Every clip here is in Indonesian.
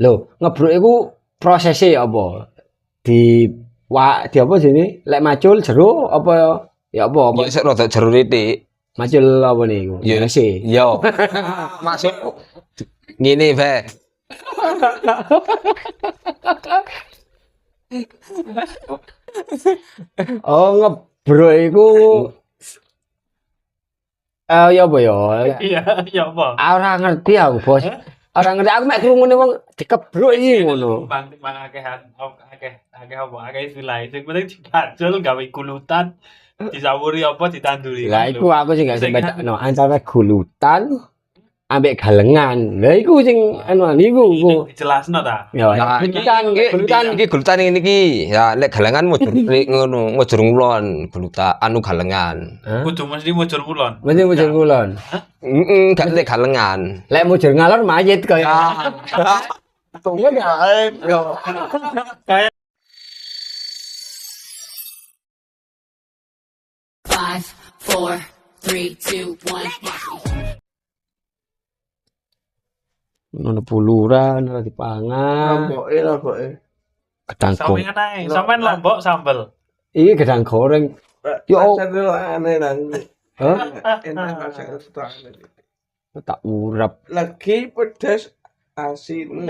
Lho, ngebruk iku prosesnya apa? Di di apa sini? Lek macul jero apa ya apa? Ya sik rada jero titik. Macul apa nih iku? Ya Rese. yo. Masuk ngene bae. Oh, ngebruk iku ya apa ya? Iya, ya apa? Ora ngerti aku, Bos. Ora ngerti aku mek krungune wong dikebruk iki ngono. Bang akeh apa? Akeh istilah. Sing penting dibajul gawe kulutan, disawuri apa ditanduri. Lah iku aku sing gak sing bedakno antara gulutan ambek galengan. Lah iku sing anu niku. Dijelasno ta? Ya, Nah, gulutan iki gulutan ngene iki. Ya lek galengan mujur ngono, mujur ngulon, gulutan anu galengan. Kudu mesti mujur kulon. Mesti mujur ngulon. Heeh, gak lek galengan. Lek mujur ngalor mayit kaya. Tunggu ya. Five, four, three, two, one. Ono puluran ora dipangan. Lombok. Gedang goreng. Sampeyan ae, sampeyan lombok sambel. Iki gedang goreng. Yo, Yo aneh nang. hah? Enak rasanya aneh. Tak urap. Lagi pedas asin.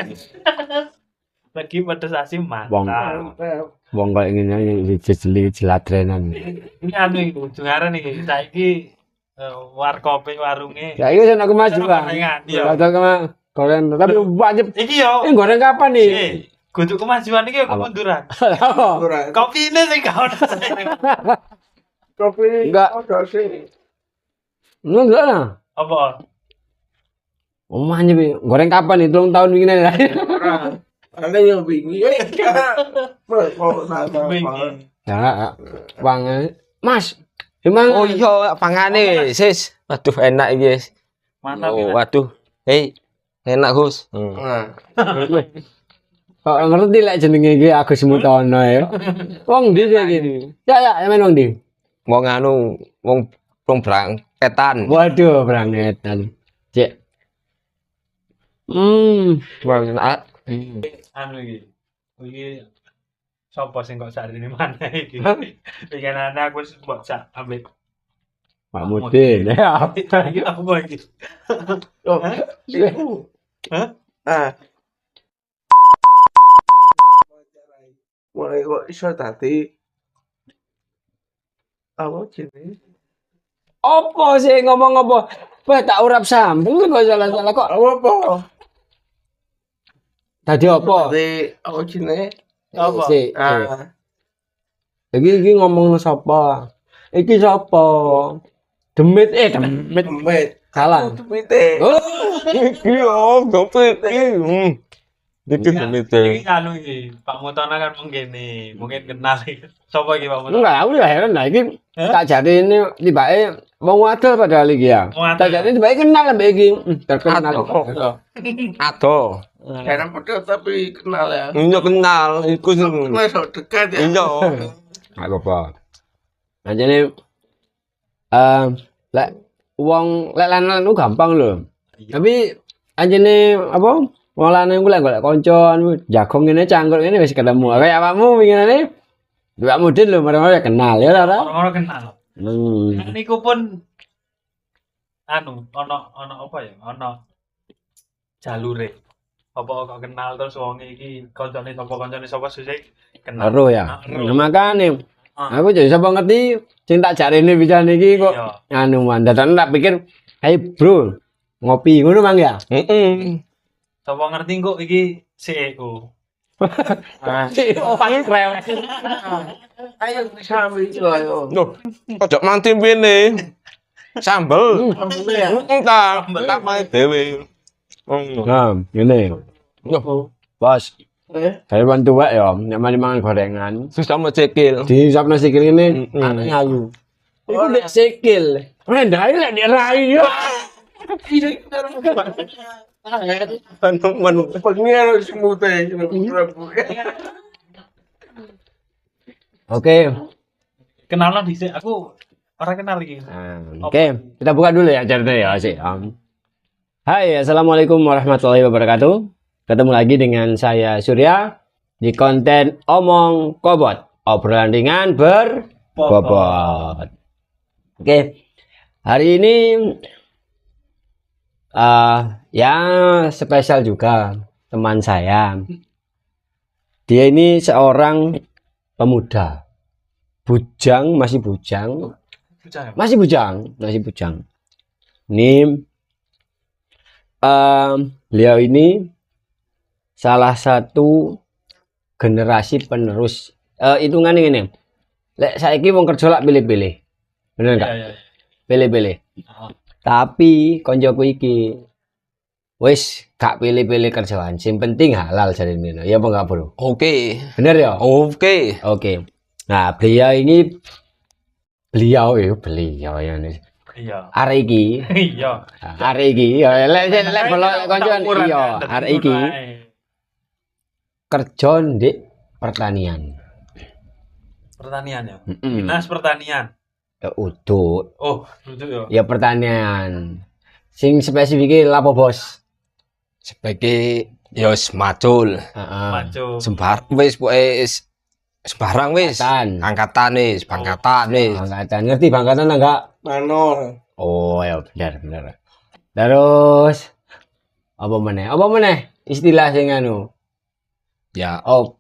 Lagi pedes asin Wong. mantap. Mantap. Wong kaya ngene dijeli jeladrenan. Ini anu iki ujungare iki saiki warkope warunge. Ya iki aku maju kan. Iya. Kata kema goreng tapi wajib. Iki yo. Ini goreng kapan nih? Kudu kemajuan iki kemunduran. Kurang. Kopine sing gak ono. Kopi Enggak. ada sih. Enggak lah. Apa? Omahnya bi goreng kapan nih? 3 tahun begini lah. Kurang. Ada yang bingung. Kok sama. Wingi. Ya, bang, Mas, emang Oh iya, pangane, sis. Waduh, enak iki, Sis. Mantap. Oh, ya. waduh. Hei, enak, Gus. Nah, kok ngerti lek jenenge iki Agus Mutono ya. Wong ndi sih iki? Ya, emang wong ndi? Wong anu, wong brangketan. Waduh, brangetan. Cek. Wong enak. Anu iki. Iki sapa sing kok sarine mana iki? Pikiran aku wis mbok sak ambek Pak Mudin. Ya. iki apa iki? oh, iku. Hah? Ah. Mulai kok iso tadi apa jenis? Apa sih ngomong apa? Wah, tak urap sambel kok salah-salah kok. Apa? Tadi apa? Tadi apa jenis? Apa? Si. Ah, Iki ngomong sapa? Iki sapa? Demit demit. Met. Salah. Mite. Oh, Iki oh, gope iki. Iki Iki anu iki, Pak Mutono kan mungkin kenal iki. Sapa iki Pak Mutono? enggak, aku udah heran lah iki. Tak jadi ini tibake wong wadon padahal iki ya. Wong wadon. Tak jadi tibake kenal ambek iki. Terkenal. Ado. Karena pedas tapi kenal ya. Iya kenal, iku sing. Kenal so dekat ya. Iya. Enggak apa-apa. Anjene lek wong lek lanang itu gampang lho. Tapi anjene apa? Wong lanang ku lek golek kanca anu jagong ngene cangkruk ngene wis ketemu. Kayak awakmu winginane Mbak Mudin lho marang-marang kenal ya ora? Orang-orang kenal. Hmm. Niku pun anu ono apa ya? Ono jalure. Apa kok kenal terus wong iki kancane sapa susah kenal. Ero ya. Ero. Nah, makane Ah. aku jadi sapa ngerti sing tak jarene bisa niki kok Iya. anu mandan tak pikir, "Hai bro, ngopi ngono Mang ya?" Heeh. Sapa ngerti kok iki CEO. Oh, panggil krewet. Ayo sambil itu ayo. Loh, ojo manti pene. Sambel. Ya. Entah, tak main dhewe. Nah, ngene. Yo, Bos, Eh, saya bantu wae ya, nek mari mangan gorengan. susah mau cekil. Di sapna sikil ngene, Mm-mm. anak ngayu. Iku nek sikil. Rendahe lek nek rai yo. Manu. pengen semute. Oke. Kenalan dhisik aku ora kenal iki. Oke, kita buka dulu ya ceritanya ya, sih. Hai, assalamualaikum warahmatullahi wabarakatuh. Ketemu lagi dengan saya Surya di konten Omong Kobot, obrolan ringan berbobot. Oke, hari ini ya spesial juga teman saya. Dia ini seorang pemuda, bujang, masih bujang. Ini beliau ini salah satu generasi penerus hitungan ini. Lek saiki wong kerja lak pilih-pilih. Bener enggak? Iya. Pilih-pilih. Heeh. Tapi koncoku iki wis gak pilih-pilih kerjaan, sing penting halal jarine. Ya apa enggak, Bro? Oke. Bener ya? Oke. Oke. Nah, beliau ya nih. Iya. Arek iki, Iya. arek iki ya lek belok koncoan iya, arek iki kerja ndek pertanian. Pertanian ya. Heeh. Dinas pertanian. Ya udut. Oh, duduk ya. Ya pertanian. Sing spesifiknya lapo, Bos? Sebagai ya macul. Heeh. Maco. Wis pokoke sembarang wis. Angkatan wis, bangkatan wis. Bangkatan, ngerti bangkatan enggak? Manor. Oh, ya benar. Terus apa meneh? Istilah sing anu. Ya, Oh,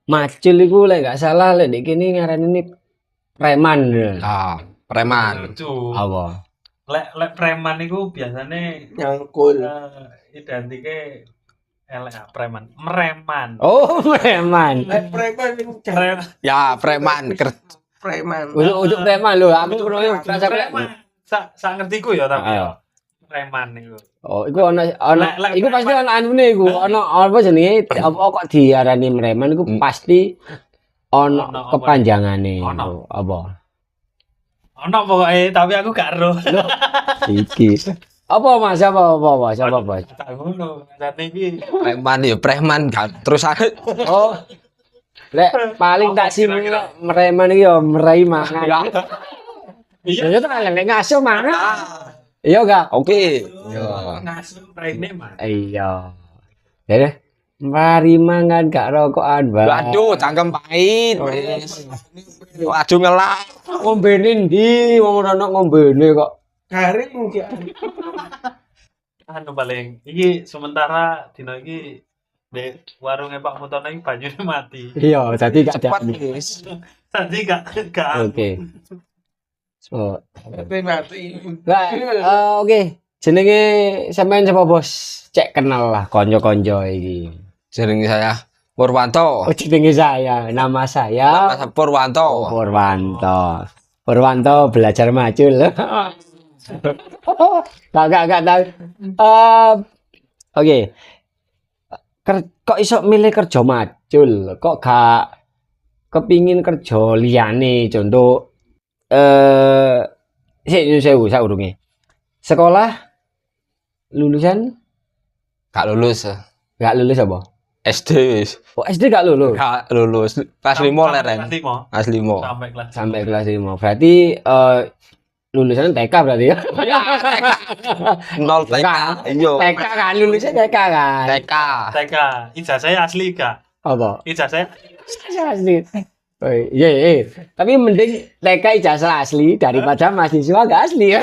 macul iku lek enggak salah lek nek kene ngaranine preman. preman. Lucu. Apa? Lek preman iku biasane Nyangkul. identike elek preman. Mereman. Oh, preman. Preman itu Ya, preman. preman. Untuk preman lho, aku tuh rasa preman. Sak ngertiku ya tapi Ayo. ya. Preman iku. Oh, iku ana Lek iku pasti ana anune iku, ana apa jenenge apa kok diarani preman iku pasti ana Ana apa? kepanjangane. Ana. Apa? Ono pokoke tapi aku gak ero. Iki. Apa Mas? Siapa Bos? Tak ngono. Saat iki Preman ya preman kan. Terus Oh. Lek paling tak sih mereman iki ya merai mangan. iya Ya tak lek ngaso mangan. Iya enggak? oke. ngasuh raine Mas. Iya. Ya mari mangan gak rokokan, Mbak. Waduh, cangkem pahit. Wis. Waduh ngelak. Ngombene ndi? Wong ora ono ngombene kok. Garing mungkin. Anu paling iki sementara dina iki di warungnya Pak Mutono iki banyune mati. Iya, jadi gak ada. Cepat wis. Tadi gak Oke. Oh. Tapi mati. Lah, oke. Jenenge sampean sapa, Bos? Cek kenal lah konco-konco iki. Jeneng saya Purwanto. Oh, jenenge saya. Nama saya Nama Purwanto. Purwanto. Purwanto belajar macul. Gak tahu. Oke. Kok iso milih kerja macul? Kok gak kepingin kerja liyane? Contoh sik nyun sewu saurunge. Sekolah lulusan Gak lulus. gak lulus apa? SD wis. Oh, SD gak lulus. Gak lulus. Kelas 5 leren. Kelas 5 Kelas 5. sampai kelas Sampai kelas 5. Berarti lulusan TK berarti ya. Nol TK. Iya. TK kan lulusnya TK kan. TK. TK. Ijazahnya asli gak? Apa? Ijazahnya Asli. Oh, iya. Tapi mending TK ijazah asli daripada mahasiswa gak asli ya.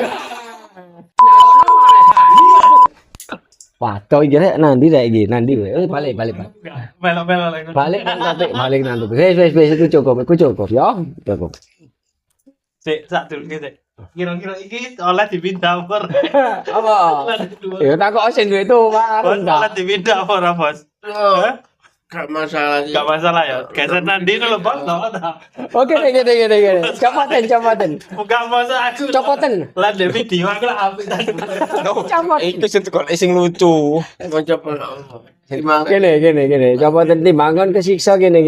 Wah, toh jadi nanti nanti balik. melok-melok lagi. Balik nanti. Wes itu cukup ya. Cukup. Sik, sak dulu sik. Kira-kira iki oleh dipindah apa? Apa? Ya tak kok sing duwe itu Pak. Bos oleh dipindah apa, Bos? Hah? Gak masalah sih. Gak masalah ya. Geser nanti lho, Bos. Oke, gini. Copoten. Bukan masa aku. Copoten. Lah di video aku lah apik tadi. Copot. Iku sing lucu. Mau coba. Emang Gini. Copoten timbangan kesiksa gini.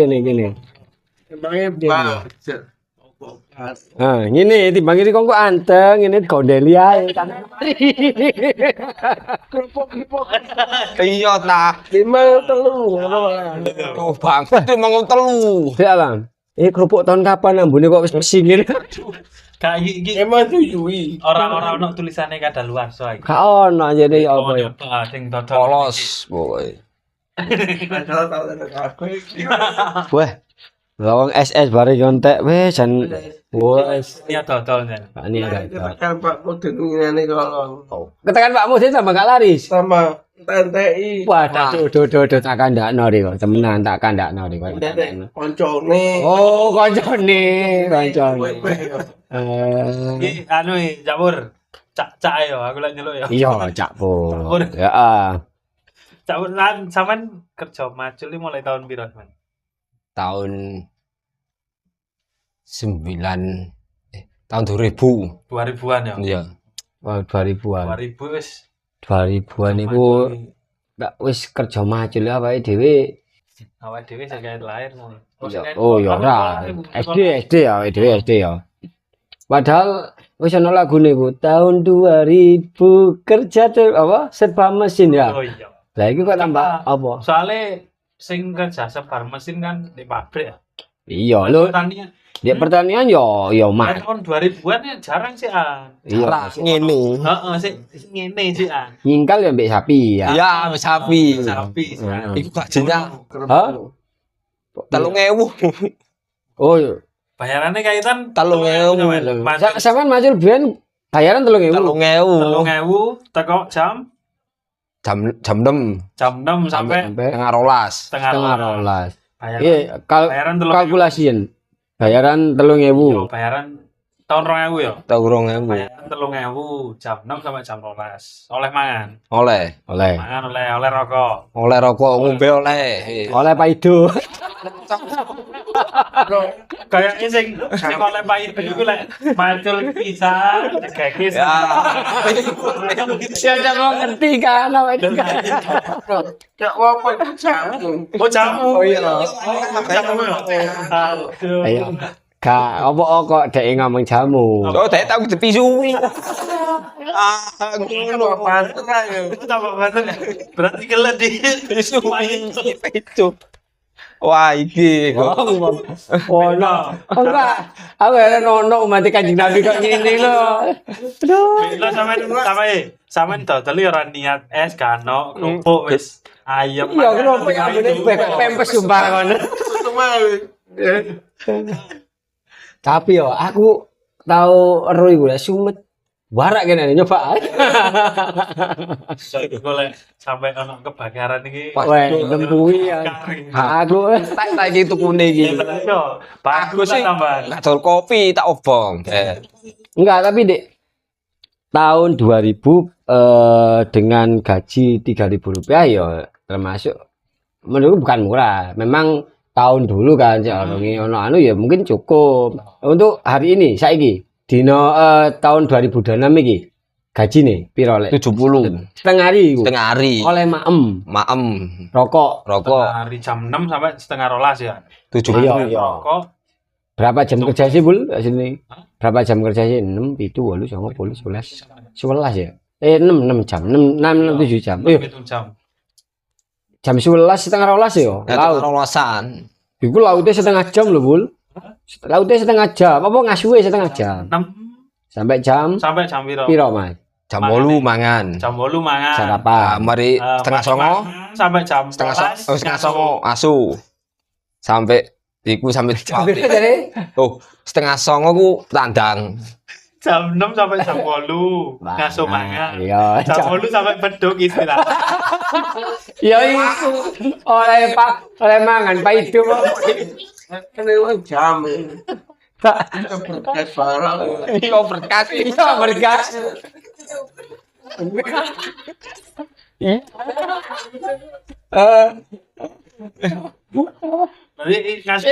emangnya bang. Nah, ngene timbang iki kok anteng, ngene gondelia kan. Iya ta. 5 telu. Oh bangsat mangun telu. Ya Bang. Kerupuk tahun kapan ambune kok wis pesing ngene. Gak iki Emang tuyui. orang-orang ono tulisannya kada luar so iki. Gak ono jane apa ya. Sing dodol. Polos pokoke. Kalau aku iki. Wah. Lawang SS bare nyontek wis jan wis Niat dodolnya. ini ada. Kan Pak Mudin ngene kalau Ketekan Pak Mudin tambah gak laris. sama TNTI. Wah, do tak kandakno rek, temenan tak kandakno rek. Koncone. Oh, koncone. Iki anu Cakpur. Cak yo aku lek nyeluk yo. Iya, Cak Pur. Ya, Cakpur lan sampean kerja macul iki mulai tahun piro, Mas? Tahun 2000. 2000-an ya. Iya. wah 2000-an. 2000 wis 2000-an iku gak wis kerja macul awake dhewe. awake dhewe sing lahir ngono. Oh ya ora. SD ya, SD ya. Padahal wis ana lagune ku tahun 2000 kerja apa serba mesin ya. Oh iya. Lah iki kok tambah apa? Soale sing kerja sebar mesin kan di pabrik ya. Iya lho, Pertanian. di pertanian ya mah. Tahun 2000-an ya jarang sih an. Iya, Ngene. Heeh, sih ngene sih an. nyingkal ya mbek sapi ya. Iya, sapi. Sapi. Heeh. Iku gajinya Hah? 3.000. Oh, iya. Bayarannya kaitan 3.000. Sampeyan macul biyen bayaran 3000. 3.000. 3.000 teko jam Jam 6 jam 6 sampai setengah rolas. setengah rolas. Bayaran, Iya, bayaran 3.000. kalkulasiin. Bayaran 3000. Yo, bayaran tahun 2000 ya. 3.000. Bayaran 3.000 jam 6 sampai jam 12. Oleh mangan. Oleh. Oleh. Mangan oleh rokok. Oleh rokok, ngombe oleh. Oleh paido. Kayaknya sing oleh pahit iku lek macul pisan gegis. Ya. Ya udah mau ngerti kan apa itu kan. Cak apa jamu. Oh jamu. Oh iya. Jamu. Aduh. Ayo. Kak, apa kok dek ngomong jamu? Oh, tak tahu dipisuwi. Ngono pantes ae. Tambah banget. Berarti kelet di Itu. Wah, iki kok. Oh no. Enggak. Aku heran ono umat Kanjeng Nabi kok ngene lho. Aduh. Lah sampean dodol ora niat es kano kerupuk wis ayam. Iya, kenapa ya ngene pempes sumpah ngono. Tapi yo aku tahu ero iku lek sumet warak kene nyoba. Golek sampai ono kebakaran iki. Wah, nempuwi ya. Aku tak iki tukune iki. Yo, bagus sih. tambah. Ngadol kopi tak obong. Enggak, tapi Dek tahun 2000 dengan gaji Rp3.000 ya termasuk menurutku bukan murah. Memang tahun dulu kan ono anu ya mungkin cukup. Untuk hari ini saiki dino tahun 2026 iki gajine piro lek? 70. Setengah hari iku. Setengah hari. Oleh maem, Maem. rokok. Rokok Hari jam 6 sampai setengah rolas ya. 70. Iya, iya. Rokok Berapa jam kerja sih, Bul? Sini. Berapa jam kerja sih? 6, 7, 8, 9, 10, 11. 11 ya? 6 jam. 6, 7 jam. itu jam. Jam 11 setengah rolas ya? Laut Laut. rolasan. Iku lautnya setengah jam loh, Bul. Lautnya setengah jam. Apa ngasuhe setengah jam? 6 Sampai jam sampai jam piro? piro, Mas? Jam 8 mangan. Jam 8 mangan. Sarapan. Mari setengah songo, sampai jam setengah songo asu. Sampai iku sampai Piro jare? Oh, setengah songo ku tandang. Jam 6 sampai jam 8 ngasuh mangan. Iya. Jam 8 sampai beduk istirahat. Ya iku. Oleh mangan paido. Kene wong jam. Berkas barang. Iya berkas. Iya bergas. Nanti ngasuh.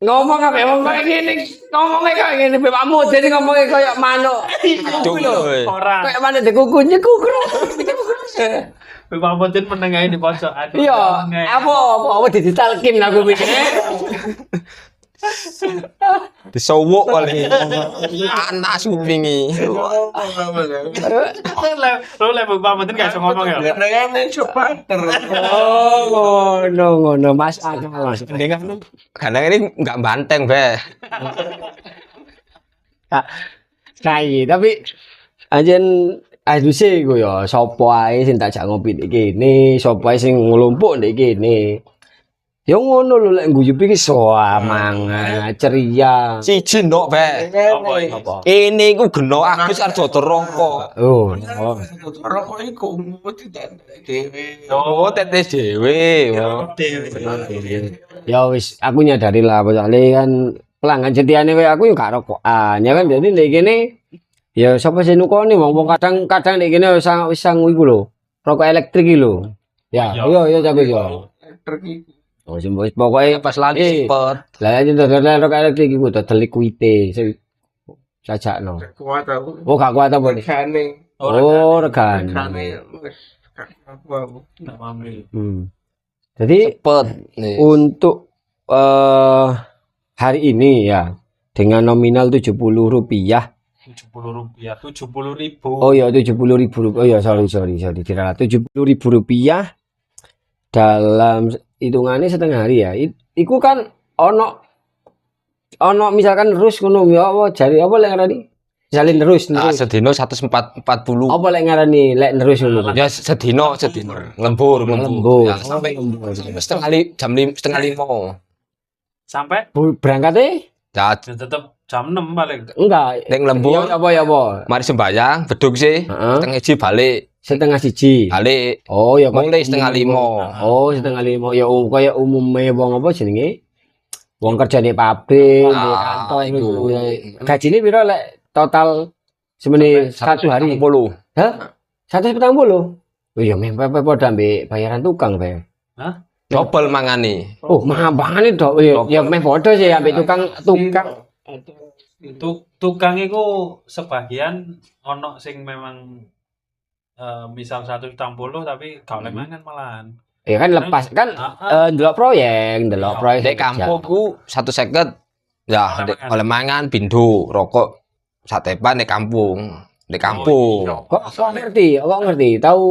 Ngomong apa ngomong kayak gini, ngomongnya kayak gini, Pak Mudin ngomongnya kayak manuk. Orang. Kayak manuk dikukunnya kukur. Bapak Mudin menengahi di pojok. Aduh, Iya, apa digitalkin aku pikir. Disowok kali. Anak supingi. Lu le Bapak Mudin gak bisa ngomong ya. Ngene supporter. Oh, ngono Mas akal Mas. Kadang ini enggak banteng, Be. Kai, tapi anjen aduse iku ya sapa ae sing tak jak ngopi ndek kene, sapa ae sing nglumpuk ndek kene. Ya ngono lho lek guyub iki semangat, ceria. Siji ndok be. Apa iki? Apa? Ini iku geno Agus Arjoto Rongko. Oh, Rokok iku mesti tak dhewe. Oh, tetes dhewe. ya wis aku nyadari lah soalnya kan pelanggan setiane koyo aku yo gak rokokan ya kan jadi ndek kene ya sapa sing nukoni wong kadang ndek kene wis sang iku lho rokok elektrik iki lho ya yo jago yo Elektrik iku. oh sing wis pokoke Pas lali cepet. lah aja dodol rokok elektrik iku dodol liquite sajakno Kuat aku. oh gak kuat apa nih Regane. oh regan Regane wis aku. Nggak mamil. Jadi Cepet. Nih. untuk hari ini ya dengan nominal Rp70. 70 rupiah, 70.000. Oh ya Rp70.000. Oh ya sorry diralat Rp70.000 dalam hitungannya setengah hari ya. Iku kan ono misalkan terus ngono ya apa jari apa lek ngarani? Jalin terus. Sedino 140. Apa lek ngarani lek terus ngono? Ya sedino lembur. Lembur. Ya, sampai setengah lima. Sampai Berangkatnya? Ya, ya tetap jam 6 paling. Enggak. ning lembur. Ya apa? Mari sembayang, beduk sih. Heeh. Setengah iji balik. Setengah siji. Balik. Oh ya Mulai setengah lima. Oh, setengah lima. Ya kaya umumnya wong apa jenenge? Wong kerja di pabrik, di kantor itu. iku. Gajine piro lek total semene satu hari? 40. Hah? 140. Oh iya memang padha ambek bayaran tukang bae. Double mangane. Oh, mahal banget dok. Ya meh padha sih ambek tukang. Tukang iku sebagian ono sing memang misal 140 tapi gak oleh mangan malahan. Ya kan lepas kan ndelok proyek. Dek kampungku 150. Ya, oleh mangan pindho, rokok satepan nek kampung. Nek kampung. Kok ngerti? Tahu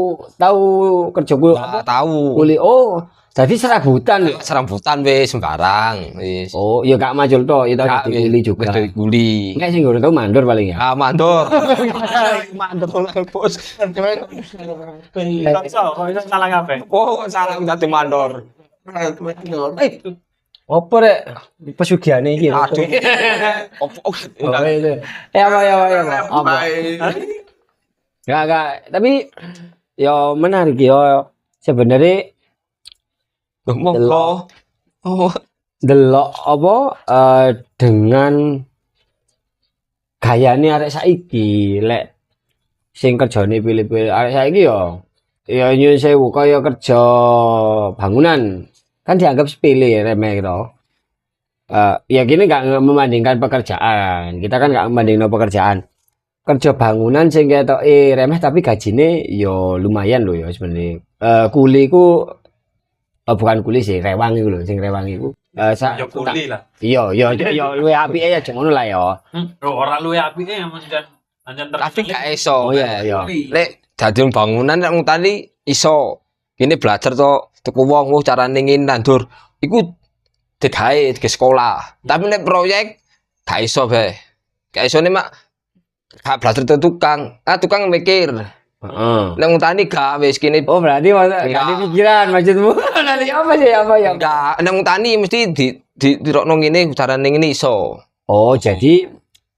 kerja gue Nggak tahu. kuli. Oh, jadi serabutan ya. Serambutan wis sembarang wis. Oh, ya gak majul toh, itu Gak, kuli juga. Wis kuli. Enggak sih, gue tahu mandor paling ya. Ah, mandor. Mandor lah, Bos. Kok iso salah kabeh? Oh, salah dadi mandor. Apa rek? Pesugihan iki. Aduh. Oh, itu. Apa? Enggak. Tapi ya menarik ya. Sebenarnya Monggo. Oh, delok apa dengan gayane arek saiki lek sing kerjane pilih-pilih arek saiki ya nyuwun sewu kaya kerja bangunan kan dianggap sepele remeh gitu. Ya gini nggak membandingkan pekerjaan, kita kan nggak membandingkan pekerjaan. Kerja bangunan sing ketoke remeh tapi gajine yo lumayan loh ya sebenarnya. Kuli ku bukan kuli sih, rewang iku lho, sing rewang iku. Ya kuli lah. Iya, luwe apike ya ngono lah ya. Ora luwe apike anjen tapi gak iso. Oh iya. Lek dadi bangunan nek ngutani iso. Kene belajar to tuku wong carane ngene nandur. Iku digawe ke sekolah. Tapi nek proyek gak iso bae. Gak iso nek mak gak belajar te tukang. Tukang mikir. Heeh. Nek ngutani gak wis kene. Oh berarti gak ada pikiran maksudmu. Nanti apa sih apa ya? Enggak, nek ngutani mesti dirokno ngene carane ngene iso. Oh jadi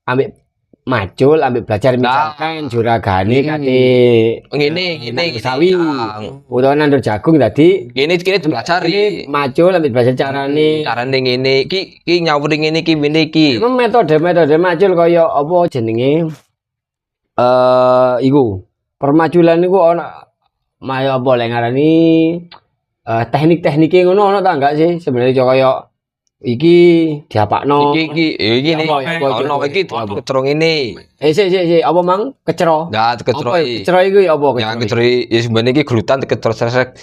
ambil macul, ambil belajar misalkan juragane kate Ngene sawi. Utawa nandur jagung tadi. Kene belajar iki. Macul ambil belajar carane. Carane ngene iki nyawuri ngene iki ngene iki. Emang metode macul kaya apa jenenge? Iku. Permaculan niku ana maya apa lek ngarani teknik-teknike ngono ana ta enggak sih sebenarnya kaya iki diapakno. Iki nih. Ono iki kecerong ini. Sik apa mang kecero? Ya keceroi. Kecero iku ya apa Ya keceroi ya sebenarnya iki glutan kecero sresek.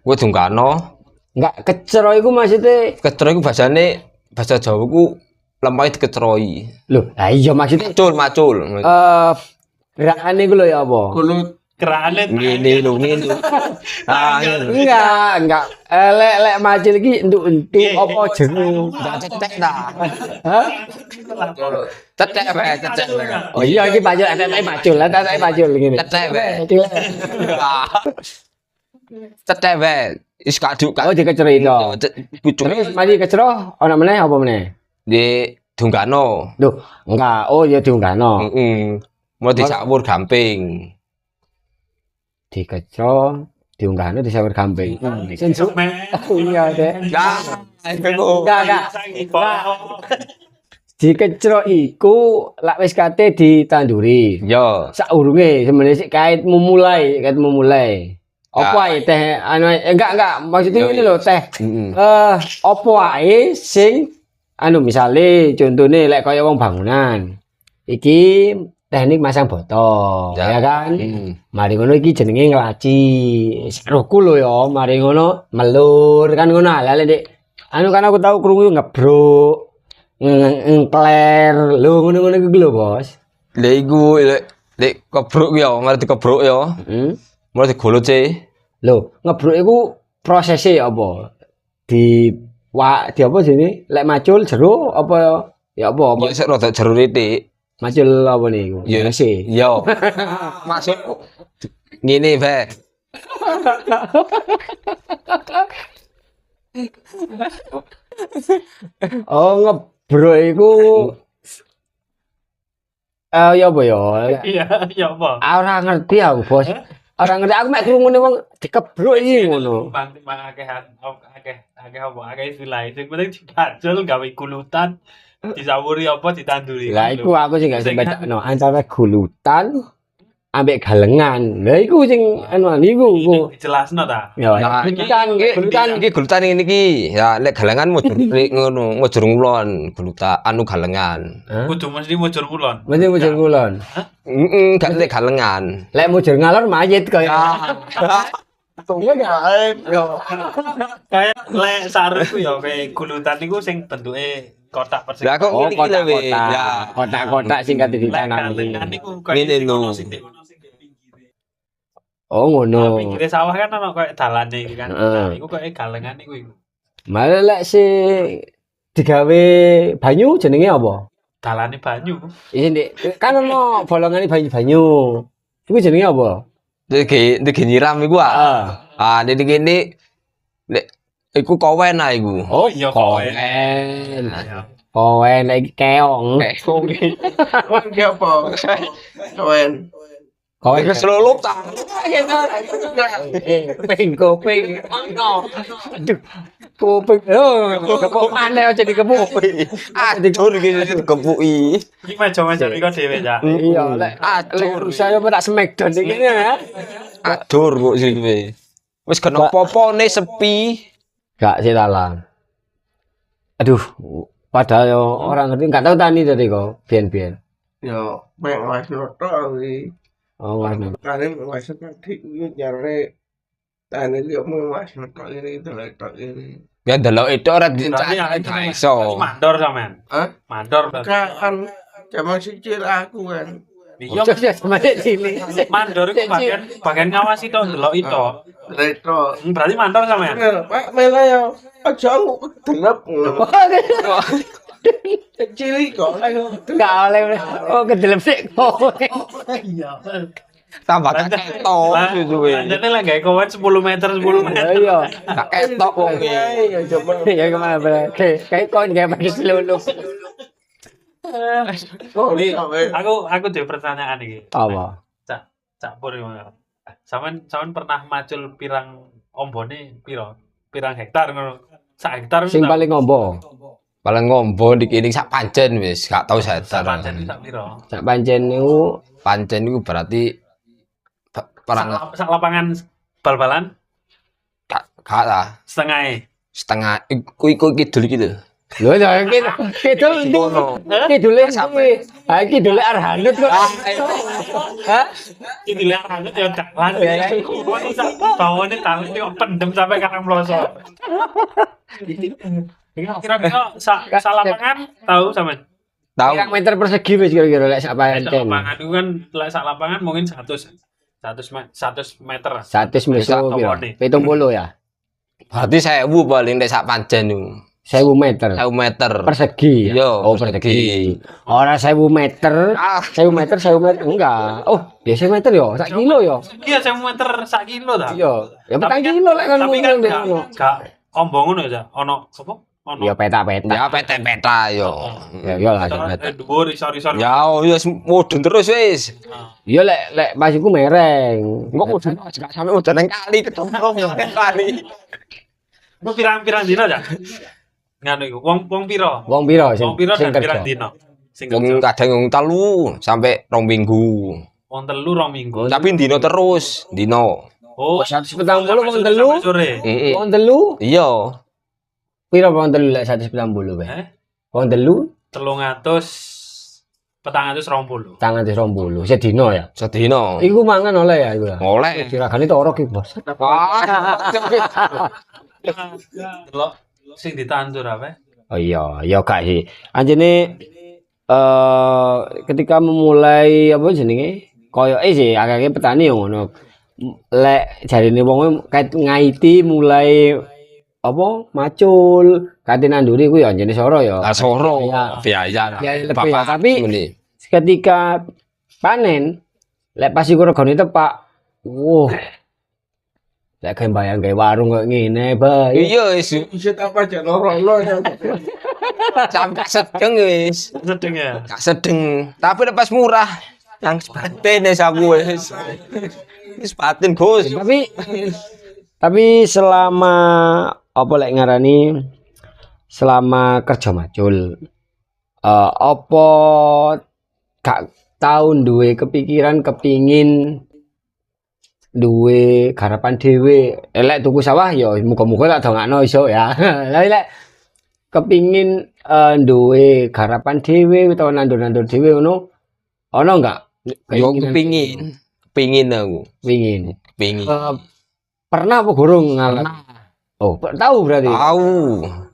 Kuwi dungkano. Enggak kecero iku maksudnya Kecero iku bahasa Jawa ku lempah dikeceroi. lho, lah iya maksudnya Macul. gerakane iku lho ya apa? Kulut Kerane Ngene lho, ngene. Ah, ngene. Enggak. Lek macil iki entuk-entuk apa jeruk. Enggak cetek dah. Hah? Cetek wae, cetek wae. Oh iya iki macul, tetek macul ngene. Cetek wae. Cetek. Cetek wae. Wis kaduk Oh dikeceri to. Pucuk Terus mari kecero ana meneh apa meneh? di Dunggano. Loh, enggak. Oh ya diunggahno. Heeh. Mau dicawur gamping. Dikecro, diunggahno disawur gamping. Sensuk. Iya deh. Ya, iku. Enggak. Dikecro iku lak wis kate ditanduri. Yo. Saurunge semene sik kait memulai. Apa ae teh anu enggak maksudnya Yo, ini lho teh. Heeh. Apa ae sing anu misale contone lek kaya wong bangunan. Iki teknik masang botol, Ya. ya kan? Heeh. Mari ngono iki jenenge nglaci. Seruku lho ya, mari ngono melur kan ngono lha Dik. Anu kan aku tahu krungu ngebruk. Ngkler. Lho ngono-ngono iku lho, Bos. Lha iku lek kebruk yo, ngerti kebruk yo. Heeh. Mulai digolot sih. Lho, ngebruk iku prosesnya apa? Di apa sini? Lek macul jeruk apa ya apa? Ya sik rada jero titik. Macul apa nih iku? Ya. Nasi. Yo. Maksud ngene bae. Oh, ngebruk iku ya apa ya? Iya, ya apa? Ora ngerti aku, Bos. Ora ngerti aku mek krungune wong dikebruk iki ngono. Bang akehan akeh apa akeh istilah sing penting dibajul gawe gulutan disawuri apa ditanduri. Lah iku aku sing gak sebedakno antara gulutan ambek galengan. Lah iku sing anu niku. Dijelasno ta. Ya, Nah, gulutan iki gulutan ngene iki. Ya lek galengan mujur ngono, mujur ngulon, gulutan anu galengan. Kudu mesti mujur kulon. mesti mujur kulon. Heeh, gak lek galengan. Lek mujur ngalor mayit kaya. Tunggu gak? Kayak lek sarungku ya kayak gulutan iku sing bentuke kotak persegi. Lah kok Oh, ngene iki lho, we. Ya. kotak-kotak. Kotak-kotak sing kate Lek ditanami. galengan iku Ngene lho. sing di pinggire. Oh, ngono. Pinggire sawah kan ono kayak dalane iki kan. Heeh. Nah, iku kayak galengan iku. Malah lek sing digawe banyu jenenge apa? Dalane banyu. Iki Dik, kan ono bolongane banyu-banyu. Iku jenenge apa? Ndek nyiram iku ah. Heeh. Ah, ndek kene lek iku kowen ah iku. Oh, iya, kowen. Kowen lagi keong. Iki apa? Kawan. Kowen Wis lulup ta. kuping kuping. Aduh. Kuping. Oh, kepuk aneh aja di kepuk. Acur iki dikepuki. Iki meja-meja iki dhewe ya. Iya, lek Acur. saya tak smackdown iki ya. Adur kok sih kowe. Wis kena popone sepi. Gak sih talang. Aduh, padahal yo orang ngerti enggak tahu tani tadi kok, biyen-biyen. Yo, mek wis noto iki. Oh, ngono. Kane wis tadi iki jarane tane iki omong wis noto ini delok ini. Ya delok itu ora Berarti gak iso. mandor sampean. Hah? Mandor berarti. Kan zaman sicil aku kan. Iya, Cok ya sama sini. mandor iku bagian ngawasi to ndelok itu. Retro. Berarti mandor sampean. Pak mela yo aja delep ngono. Cilik kok ayo. Enggak oleh. Oh, kedelep sik kowe. Tambah ketok suwe. Lanjutnya lah gawe kowen 10 meter 10 meter. Iya. Gak ketok wong iki. Ya coba. Ya kemana berarti? Kayak kon kayak pakai selulup. Aku ada pertanyaan iki. Apa? Cak Pur iki. Sampean pernah macul pirang ombone piro? Pirang hektar ngono. Sak hektar Sing paling ngombo. Paling ngombo di kene sak pancen wis, gak tau sak sadar. pancen sak piro? Sak pancen niku Pancen iku berarti perang Sak lapangan bal-balan gak lah. setengah. Setengah iku kidul iki lho. lho ya kidul kidule kuwi. Ha kidule Arhanut kok. Hah? Iki dilihat hangat ya gak lan. Bawane tali kok pendem sampai karang ploso. Kira-kira sak lapangan tahu sampean? Tahu Pirang meter persegi wis kira-kira lek sak Sak pancen. lapangan itu kan lek sak lapangan mungkin 100 100 meter. 100 meso Sak piro? tawane. 70 ya. Berarti 1000 paling nek sak pancen niku. 1000 meter 1000 meter. persegi. Iya, Oh, persegi. persegi. Ora 1000 meter. Ah, 1000 meter, 1000 meter enggak. Oh, ya 1000 meter yo, sak kilo yo. Iya 1000 meter sak kilo ta. Iya. Ya petang Tapi kan- kilo lek kan Tapi kan ngono gak ngono. ombong ngono ya. Ono apa? Ono. Ya peta-peta. ya peta-peta yo. Ya yo lah. Dhuwur isor-isor. Ya wis mudun terus wis. Ya lek pas iku mereng. Engko mudun aja sampe mudun nang kali ketemu nang kali. Ku pirang-pirang dina ya? Nganu iku, wong piro? Wong piro sing Wong piro sing dan pirang kerja? dina? Sing Wong kerja. kadang wong 3 sampai 2 minggu. Wong 3 2 minggu. Tapi dino terus, dino. Oh, 140 sampai wong sore, telu. sampai sore. Heeh. Wong telu. Iya. Piro wong telu lek 190 wae? Eh, Wong telu 420. tangan 20 sedina ya. Sedino. Iku mangan oleh ya iku. ya? Oleh. Diragani torok iki, Bos. Delok sing ditandur apa? Oh iya, ya gak sih. Anjene ketika memulai apa jenenge? Koyoke sih akeh petani yo ngono. Lek jarine wong kait ngaiti mulai apa macul, kate nanduri kuwi ya anjene soro ya. Lah soro. Ya. Biaya. Ya, lebih Bapak ya, tapi- ngene. Ketika panen lek pas iku regane tepak. Wuh. Lek gawe bayang gawe warung kok ngene bae. Iya wis Bisa apa aja loro-loro ya. sampai sedeng wis. Sedeng ya. Gak sedeng, tapi lepas murah. Yang sepatin wis aku wis. Wis patin, Gus. Tapi selama apa lek ngarani selama kerja macul apa gak tau duwe kepikiran kepingin duwe garapan dhewe lek tuku sawah ya muga-muga tak dongakno iso ya. Lah lek kepingin duwe garapan dhewe utawa nandur-nandur dhewe ngono ana enggak? Yo kepingin. Kepingin aku. Pingin. Kepingin. Pernah apa gurung ngalah? Oh, tahu berarti. Tahu.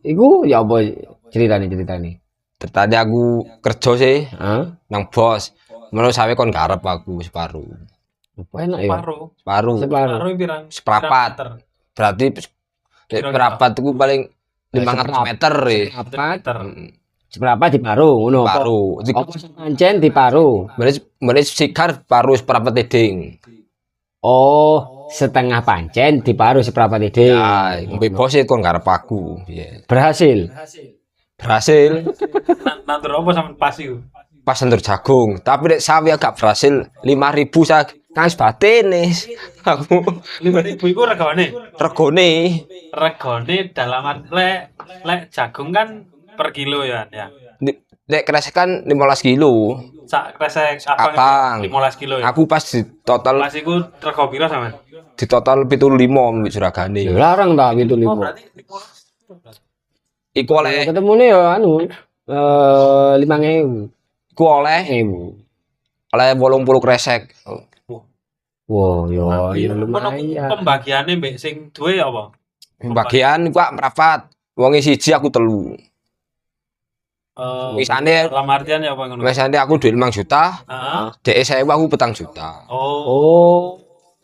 Iku ya apa ceritane? Tadi aku kerja sih Hah? nang bos. Menurut saya kon garap aku separuh. Apa enak ya? Paruh. Separuh. Separuh. Paruh pirang? Seprapat. Pirang meter? Berarti seprapat itu paling 500 meter ya. Seprapat. Meter. Seberapa di paru ngono. apa? Paruh. Apa pancen di paru? Menit sikar paruh seprapat eding. Oh, setengah pancen di paru seberapa titik. Ya, ngombe bos e kon garap aku. Iya. Berhasil. Berhasil Nandur apa sampe pas iku? pas nandur jagung, tapi nek sawi agak berhasil 5.000 sak kang batin nis. Aku 5.000 iku regane. regone Regane dalam lek jagung kan per kilo ya. nek kresek kan 15 kilo. Sak kresek Abang. 15 kilo ya. Aku pas di total Pas iku rego piro sampean? di total 75 mbek Suragane. Ya larang ta itu Oh, lipo. berarti Iku oleh Ketemune ya anu 5.000. iku oleh 80 kresek. Wah, ya Ono lumayan. pembagiane mbek sing duwe apa? Bagian iku merapat. Wonge siji aku telu. Wisane dalam artian ya apa ngono? Biasanya aku duit 5 juta, Heeh. DE saya aku 4 juta. Oh. Oh.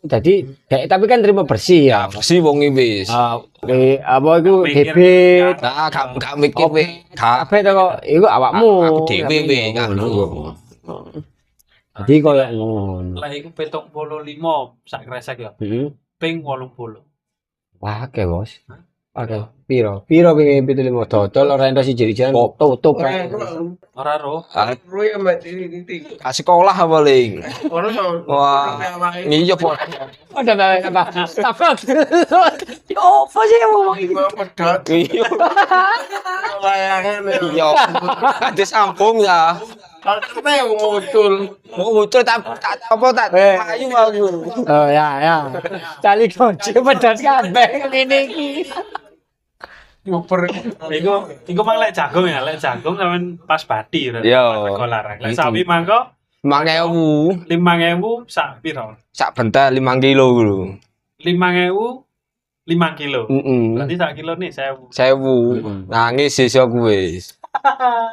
Jadi tapi kan terima bersih ya. Bersih wong wis. Apa itu Mikir. debit. Nah, gak mikir we. Gak Kabeh to kok iku awakmu. Aku dhewe we, gak Ngono. Jadi koyo ngono. Lah iku 75 sak kresek ya. Heeh. Ping 80. Wah, akeh, Bos. Akeh. Piro ping 75 dodol ora entuk siji-sijian tutup. Ora ro. Ro ya mati titik. Ka sekolah paling. Ora Wah. Iya po. Ada apa? Apa? Yo, apa sih yang ngomong Lima pedot Iya. layangan ya. Iya. Ada sambung ya. Karena yang muncul. Oh, betul tak apa tak ayu aku. Oh ya. Cali kunci pedas kabeh ngene iki. Super. Iku mang lek jagung ya, lek jagung sampean pas padi berarti. Iya. Pas larang. Lek Itu. sapi mangko 5.000 5.000 sak piro? sak bentar 5 kilo lho. 5.000 5 kilo. Heeh. Berarti sak kilo nih 1.000. 1000. Nangis sih aku wis.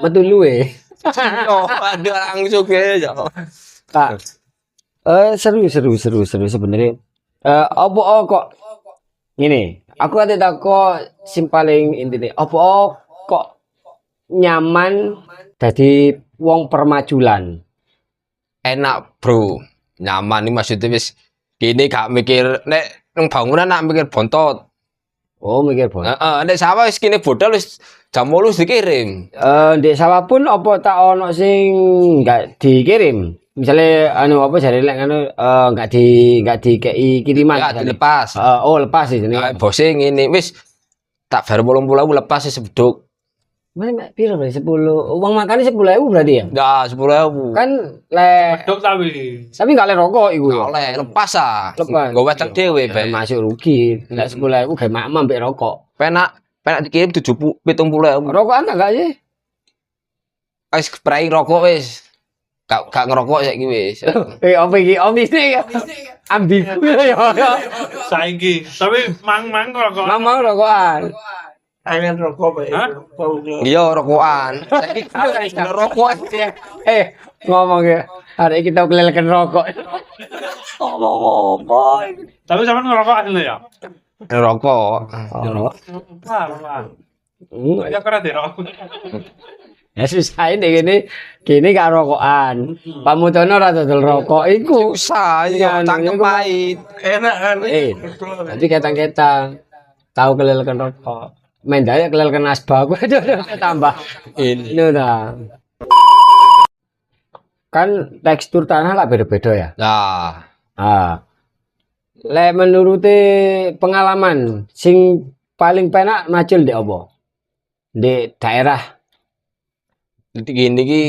Metu luwe. Oh, ada langsung ya. Kak. Seru sebenarnya. Apa kok ngene? Aku ate takok sing paling intine. Apa kok nyaman dadi wong permajulan? Enak, Bro. Nyaman iki maksudnya wis kene gak mikir nek nang bangunan nak mikir bontot. Oh, mikir bos. Heeh, nek sawah wis kene bodol wis jam 8 wis dikirim. Ndek sawah pun apa tak ono sing enggak dikirim? Misalnya anu apa jare lek anu enggak dikei kiriman. Ya dilepas. Oh, lepas sih jenenge. Bose ngene wis tak bar 80.000 lepas sih sebeduk. Mas piro berarti 10. Uang makannya 10.000 berarti ya? Ya 10.000. Kan le Bedok tapi. tapi enggak le rokok iku ya. Oleh lepas ah. Lepas. Nggo weteng dhewe bae. Masuk rugi. Nek 10.000 gawe mak mbek rokok. Penak dikirim 70.000. Rokokan tak gak sih? Wis spray rokok wis. Gak ngerokok saiki wis. Apa iki? Om iki ambigu ya. Saiki, tapi mang kok. Mamang rokokan. Angen rokok bae. Hah? Iya rokokan. Saiki gak rokok. Ngomong ya. Hari kita kelelekan rokok. Tapi sampean ngerokok asli ya? Rokok. Wah. Ya kira dirokok. Ya susah ini gini gak rokokan. Pak Mutono ora dodol rokok iku. Susah Iya, ya cangkem iku. pahit. Enak kan? Nanti ketang-ketang. Tahu kelelekan rokok. Main daya kelelekan asbak tambah. Ini. Ini dah. Kan tekstur tanah lah beda-beda ya. Nah, Le menuruti pengalaman sing paling penak macul di apa? Di daerah. jadi gini ki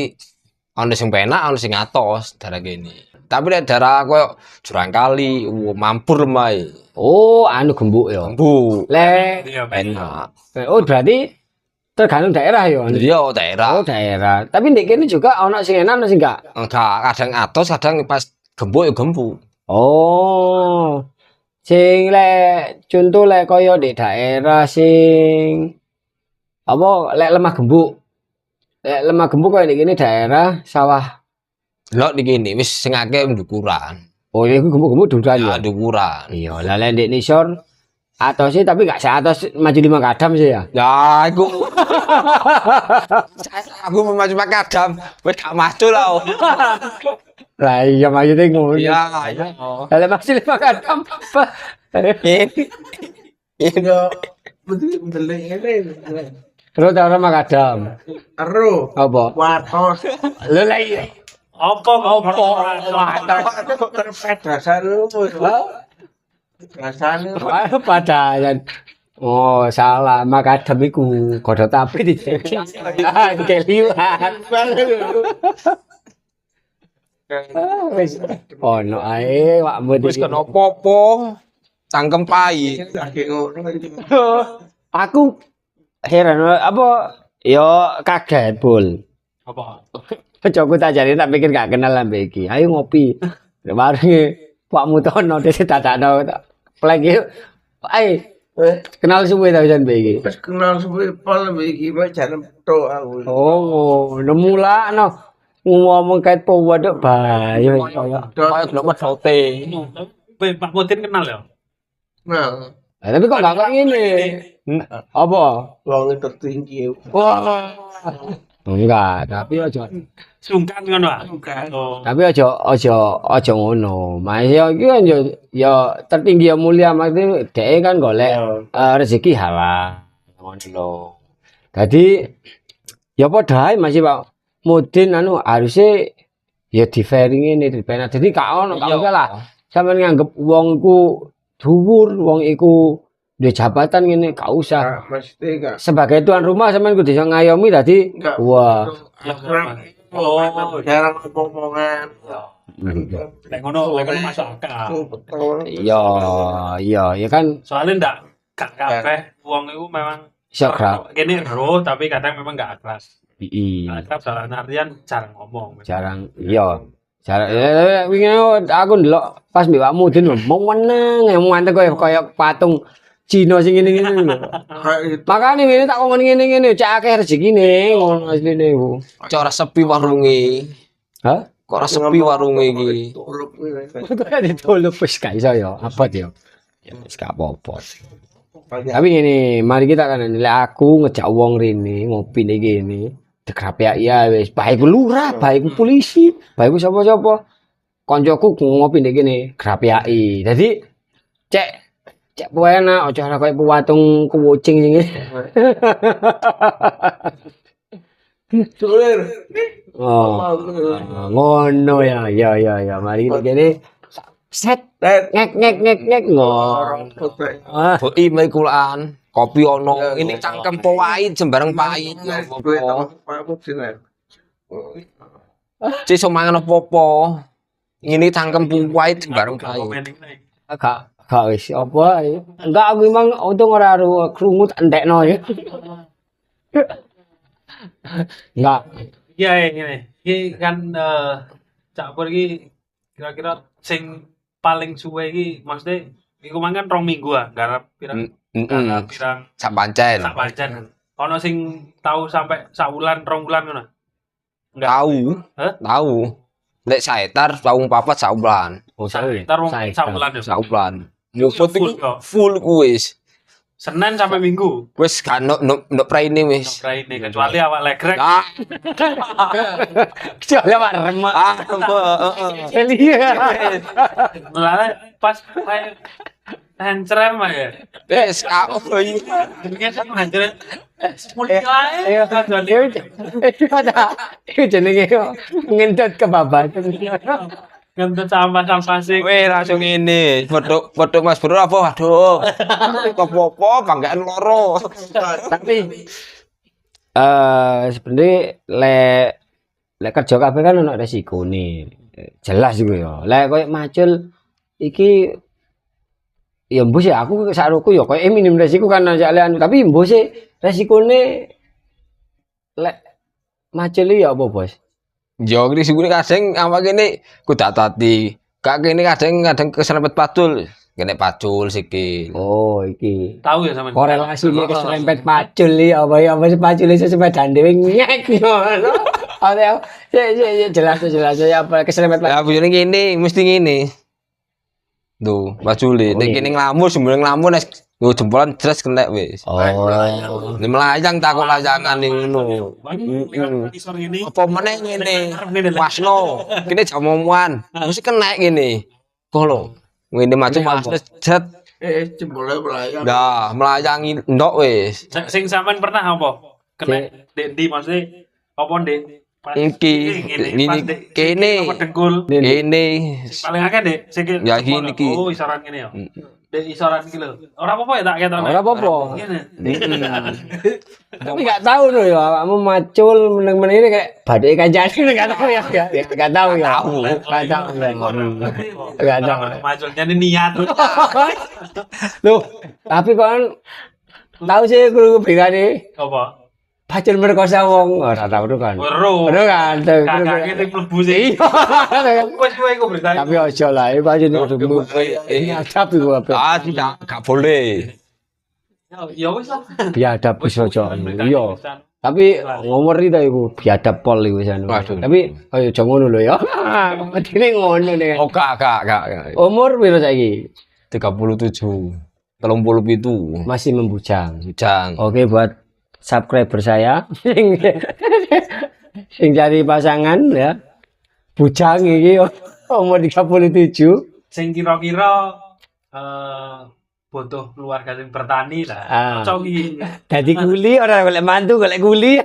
ono sing penak, ono sing atos daerah gini. Tapi nek daerah koyo Jurang Kali, mampur lemah. Oh, anu gembuk ya. Bu, Le Iya, enak. oh berarti tergantung daerah ya. Iya daerah. Oh, daerah. Tapi ndek kene juga ono sing enak ono sing enggak. Enggak, kadang atos, kadang pas gembuk ya gembuk. Oh. Sing le contoh le kaya di daerah sing apa lek lemah gembuk. Lek lemah gembuk kaya di kene daerah sawah. Lho di gini wis sing akeh ndukuran. Oh, iku gembuk-gembuk duran ya. Ya ndukuran. Iya, lah lek ndek nisor atose tapi gak seatos maju 5 kadam sih ya. Ya, iku. Aku mau maju makadam, wis gak maju lah. Lah iya maksudnya ngono. Iya, iya. Lah masih 5 kadam. Yo, betul ini. Terus ta ora makadam. Ero, Apa? watos. Lho lah iya. Apa? Terpedasan lu. Rasane Ayo padayan. Oh, salah. Makadam iku godhot api dicekak. Keliwat. Wis ono ae wakmu Wis kena apa-apa. Cangkem pahit. lagi ngono iki. Aku heran apa yo kaget bul. Apa? Coba tak jare tak pikir gak kenal ambek iki. Ayo ngopi. Bareng Pak Mutono dhewe dadakno. Lagi ayo kenal suwe ta jan mbek iki. Wis kenal suwe pol iki wae jan tok aku. Oh, nemu lah no. Ngomong kait po waduk bayo kaya. Kayak gelem medote. Pak Mutin kenal ya? Nah, Tapi kok gak ngene. Apa? wong tertinggi. Wah. Enggak, tapi aja Sungkan ngono ah. Bukan. Oh. tapi aja ngono. Mas yo iki kan yo tertinggi ya mulia maksudnya dhek kan golek rezeki halal. Ngono lho. Dadi ya padha ae masih Pak Mudin anu harusnya ya di fairing ini di pena. Jadi gak ono gak usah lah. Sampeyan nganggep wong iku dhuwur, wong iku duwe jabatan ngene gak usah. Mesti gak. Sebagai tuan rumah sampeyan kudu iso ngayomi dadi Enggak. wah. Oh, jarang ngomongan. Lek ngono masuk akal. Iya kan Soalnya gak kabeh wong iku memang iso gra. kene ero tapi kadang memang gak ikhlas. Iya. Gak ikhlas dalam artian jarang ngomong. Jarang iya. Jarang wingi aku ndelok pas mbek Pak Mudin ngomong meneng, ngomong koyo patung Cina sing ngene-ngene lho. Makane ngene tak ngomong ngene-ngene cak akeh rezekine ngono asline ku. Cara sepi warunge. Hah? Kok ora sepi warunge iki. Tulup kuwi. Kok ditolok wis gak iso ya, abot ya. Ya wis gak apa-apa. Tapi ngene, mari kita kan lek aku ngejak wong rene ngopi ning kene, digrapiak ya wis, bae ku lurah, bae ku polisi, bae ku sapa-sapa. Koncoku ngopi ning kene, grapiaki. Dadi cek enak, aja ora koyo pewatung kucing sing. Sulir. Oh, ngono ya, ya. Mari ning kene set ngek ngono. Ah, Boi meh kulaan, kopi ono, ini cangkem pahit sembarang pahit. Aku sini. Ci iso mangan apa-apa. Ini cangkem pahit sembarang pahit. Komen iki. gak wis apa ae. Enggak aku memang untung ora krungu tak entekno ya. Enggak. Iya, ngene. Iki kan Cak Pur iki kira-kira sing paling suwe iki maksudnya iku mangan 2 minggu ah, garap pirang pirang Sak pancen. sak pancen. Ono sing tau sampai sak wulan, 2 wulan ngono. Enggak. Tahu. Hah? Tahu. Lek saetar tahu 4 sak bulan. Oh, Sak wulan ya. Sak bulan. Nyuput Full iku kok. full ku wis. Senin sampai Minggu. Wis kan no praine wis. Ini kecuali awak legrek. Ah, Soalnya Pak remek. heeh. Iya. Lah pas hancrem ya. Wis aku iki. Jenenge kan hancrem. Mulia ae. Iya, itu jenenge ngendot kebabatan. Ngentut sampah-sampah sing. Weh langsung ini, foto Mas Bro apa? Waduh. Apa-apa banggaan loro. Tapi sebenarnya lek kerja kabeh kan ono resikone. Jelas iku ya. Lek koyo macul iki ya mbus ya aku sakroku ya koyo minim resiko kan anu tapi mbus resikone lek macul ya apa, Bos? Yo iki sing kadang awak kene kudu hati. Gak kene kadang keserempet pacul. Kene pacul sikil. Oh, iki. Tahu ya sampean. Korelasi ini keserempet pacul ya apa sih pacul itu sepeda dhewe nyek ngono. Ada ya jelas ya apa keserempet pacul. Ya bojone ngene, mesti ngene. Tuh, pacule. Nek kene nglamur sembule nglamur nek jempolan jelas kena wis. Oh. Nek melayang takut layangan ning ngono. Isor ini. Apa meneh ngene? Wasno. Kene jamuan. Mesti kena ngene. Kono. Ngene macam wasno jet. Jempolnya melayang. Dah, melayangi ndok wis. Sing sampean pernah apa? Kena di maksudnya apa ndek? Iki ngene kene. Apa dengkul? Kene. Paling akeh Dek, sing Ya, gini iki. Oh, isoran ngene ya. Dek isoran iki lho. Ora apa-apa ya tak ketok. Ora apa-apa. Ngene. Tapi gak tahu loh ya, kamu macul meneng-meneng ini kayak badai kancane gak tahu ya. Gak tahu ya. Gak tahu. Gak tahu. Maculnya ini niat. Loh, tapi kan tahu sih guru berikane Apa? pacul merkosa wong. Ora tahu tuh kan. Weruh. Ora kan. Kakake sing mlebu sih. Iya. Wes kowe iku beritane. Tapi ojo lah, itu pacul kudu biadab iku apa. Ah, tidak gak boleh. Ya wis lah. Biadab wis ojo. Iya. Tapi ngomor itu iku biadab pol iku jan. Waduh. Tapi ayo aja ngono lho ya. Medine ngono nih. Oh, gak. Umur piro saiki? 37. 37. Masih membujang. Bujang. Oke buat subscriber saya sing cari pasangan ya. Bujang iki umur 37. Sing kira-kira butuh keluarga sing bertani lah. Ah. Cocok iki. Dadi kuli ora golek mantu, golek kuli.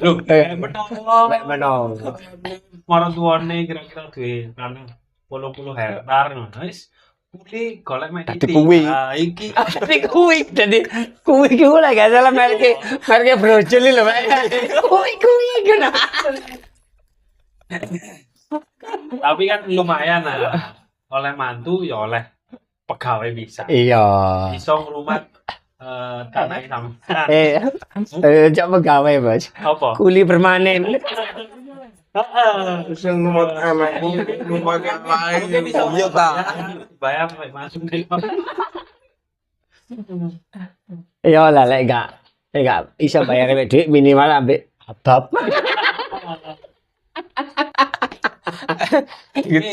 Lho, menawa Lek menong. marang tuane kira-kira duwe anu 80 hektar ngono. Wis kuli golek mek Dadi titik. kuwi. Ah, iki Dadi dadi kuwi ki ora gak salah merke brojol lho, Pak. Kuwi ngono. tapi kan lumayan lah. Oleh mantu ya oleh pegawai bisa. Iya. Iso ngrumat tanah sama. Cak pegawai, Bos. Apa? Kuli permanen. Sing numot anakku, numot yang lain. Iya ta. Bayar sampai masuk deh. Iya lah lek gak iso bayar dhuwit minimal ambek abab.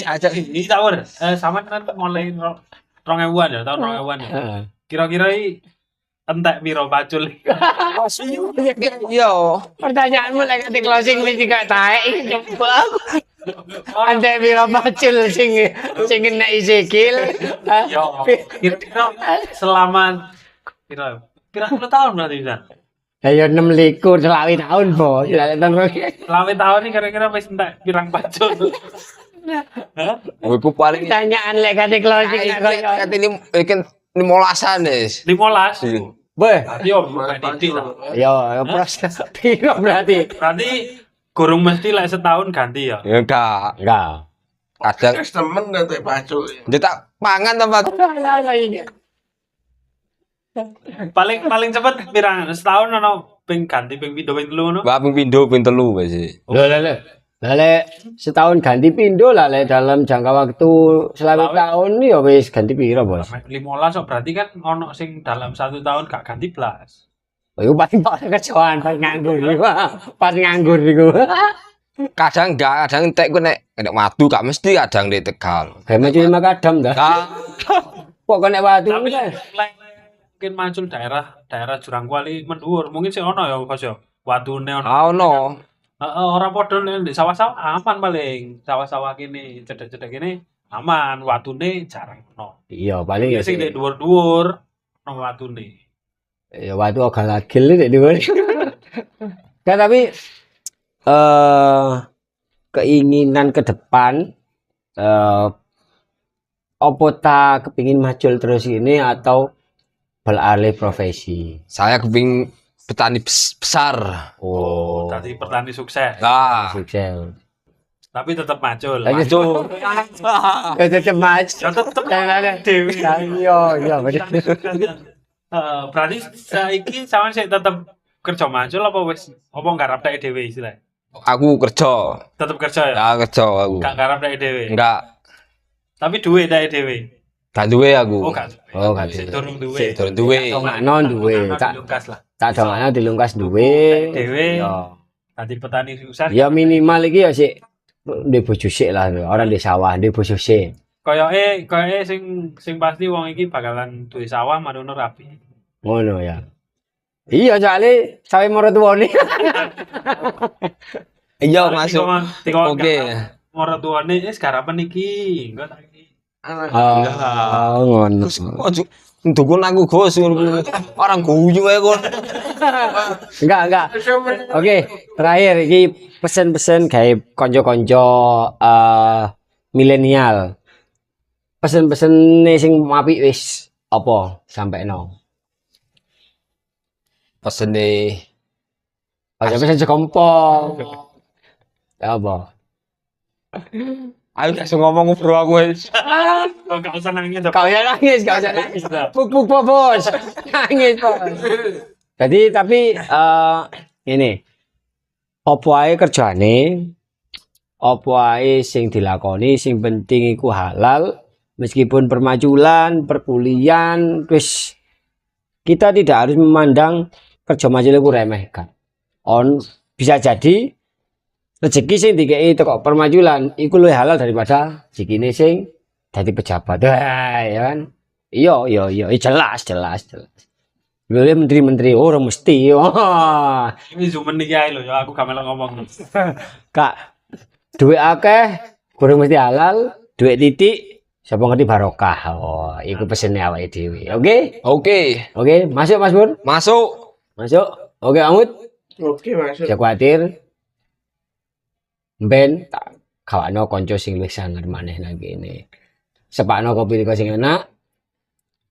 Aja Ini tawur. Sama kan mulai 2000-an ya, tahun 2000-an ya. Heeh. Kira-kira entek piro pacul. iya. Pertanyaanmu lek di closing wis gak taek iki coba. Ante piro pacul sing kena sikil. Yo, kira-kira selama pira puluh tahun berarti bisa. Ayo 26 selawi tahun, Bos. Lek tahun Selama tahun ini kira-kira wis entek pirang pacul. Hah? Iku paling pertanyaan lek di closing koyo. kate iki 15-an wis. 15. Beh, Yo, bukan didik lah. yo proses piro berarti? Berarti kurang mesti lek setahun ganti ya. Ya enggak. Enggak. Kadang Kes temen nanti pacul. dia tak pangan tempat Paling paling cepet pirang setahun ono ping ganti ping pindho ping telu ngono. Mbak ping pindho ping telu wis. Lek setahun ganti pindo lah lek dalam jangka waktu selama tahun ya wis ganti piro, Bos? 15 kok berarti kan ono sing dalam 1 tahun gak ganti blas. Oh, iku paling kerjaan pas nganggur iku. Pas nganggur iku. Kadang enggak, kadang entek ku nek watu gak mesti kadang di Tegal. Kayak macam lima kadam dah. Nah, Kok kena watu Tapi kan? lek mungkin muncul daerah Jurang Kuali mendur, mungkin sih ono ya Bos ya. Watune ono. ono. Ora padha nek di sawah-sawah aman paling. Sawah-sawah kene cedek-cedek kene aman, watune jarang ono. Iya, paling ya Sing sih. di dhuwur-dhuwur ono watune. Ya watu agak lagil nek dhuwur. Kan tapi keinginan ke depan opo ta kepingin majul terus ini atau beralih profesi? Saya keping petani besar. Oh, Tadi petani sukses, Nah, sukses. tapi tetap macul. Lagi tuh. tetep maju. Ya tetep Dewi. Iya, iya bener. Berarti saiki sampean sik tetep kerja macul apa wis apa nggarap tek dhewe istilah? Aku kerja. Tetep kerja ya? Ya kerja aku. Gak nggarap tek dhewe. Enggak, Tapi duwe tek dhewe. gak duwe aku. Oh gak. Oh, gak Sik duwe. durung duwe. Sik durung duwe. Makno duwe. Tak Dilungkas lah. tak dongakno dilungkas duwe. Dhewe. Iya. Tadi petani sukses. Ya minimal iki ya sik ndek bojo sik lah, orang di sawah, ndek bojo sik. Koyoke sing pasti wong iki bakalan duwe sawah marono rapi. Ngono ya. Iya, soalnya sawe maratuwane. Iya masuk. Oke. Maratuwane wis garapan iki. Engko tak iki. Oh, ngono. Ojo dukun aku Gus. Orang guyu ae kon. Enggak. Oke, terakhir iki pesen-pesen gawe kanca-kanca milenial. Pesen-pesen sing apik wis apa sampeno. Pesene Aja pesen sekompo. Ya apa? ayo kasih ngomong bro aku wis. Oh, gak usah nangis. Kau ya nangis, kau ya nangis. Buk bos. Nangis bos. Jadi tapi ini apa ae kerjane, apa ae sing dilakoni, sing penting iku halal, meskipun permajulan, perkuliahan, wis kita tidak harus memandang kerja majul iku remeh kan. Bisa jadi rezeki sing dikei teko permajulan iku luwih halal daripada rezekine sing dadi pejabat. Ya kan? Iya, jelas. Boleh menteri-menteri orang mesti. Oh. Ini zumen iki ae lho ya aku gak melok ngomong. Kak, duit akeh kurang mesti halal, duit titik sapa ngerti barokah. Oh, iku pesene awake dhewe. Oke, masuk Mas Bur. Masuk. Oke, Amut. Oke masuk. Jangan khawatir. Ben tak kawakno kanca sing luwih sangar maneh nang kene. Sepakno kopi sing enak.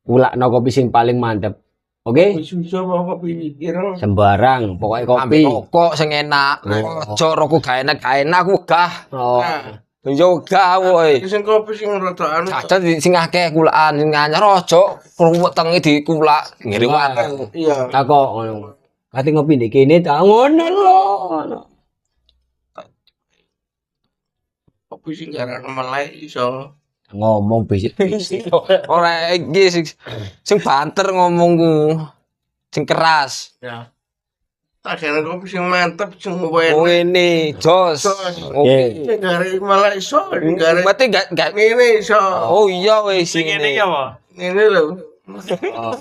Ulakno kopi sing paling mantep. Oke? Susu apa pikir? Sembarang, pokoknya kopi. Ambil rokok sing enak. Oh. Ojo rokok gak enak aku gah. Oh, Yo gah woi. Sing kopi sing rada anu. Cacat sing akeh kulaan sing anyar ojo krungu tengi dikulak ngirim aku. Iya. takok ngono. Kate ngopi ndek kene ta ngono lho. Kopi sing jarang melek iso. Ngomong bisik. Ora iki sing banter ngomongku. Sing keras. Ya. Tak kira kopi sing mantep sing enak. Oh ini jos. Jos. Oke. Sing gare malah iso, sing gare Berarti gak ngene iso. Oh iya wis Sing sing ngene ini. ya, Pak. Ngene lho. Oh.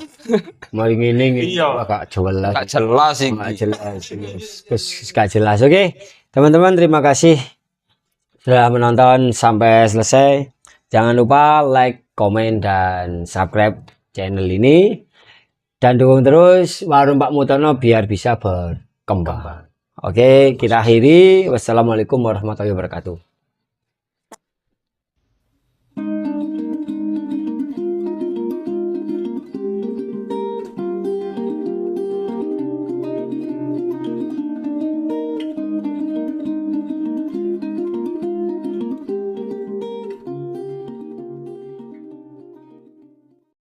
Mari ngene Iya. gak jelas. Gak jelas Gak iki. jelas. Terus gak jelas. Oke. Teman-teman terima kasih sudah menonton sampai selesai. Jangan lupa like, komen dan subscribe channel ini. Dan dukung terus warung Pak Mutono biar bisa berkembang. Oke, kita akhiri. Wassalamualaikum warahmatullahi wabarakatuh.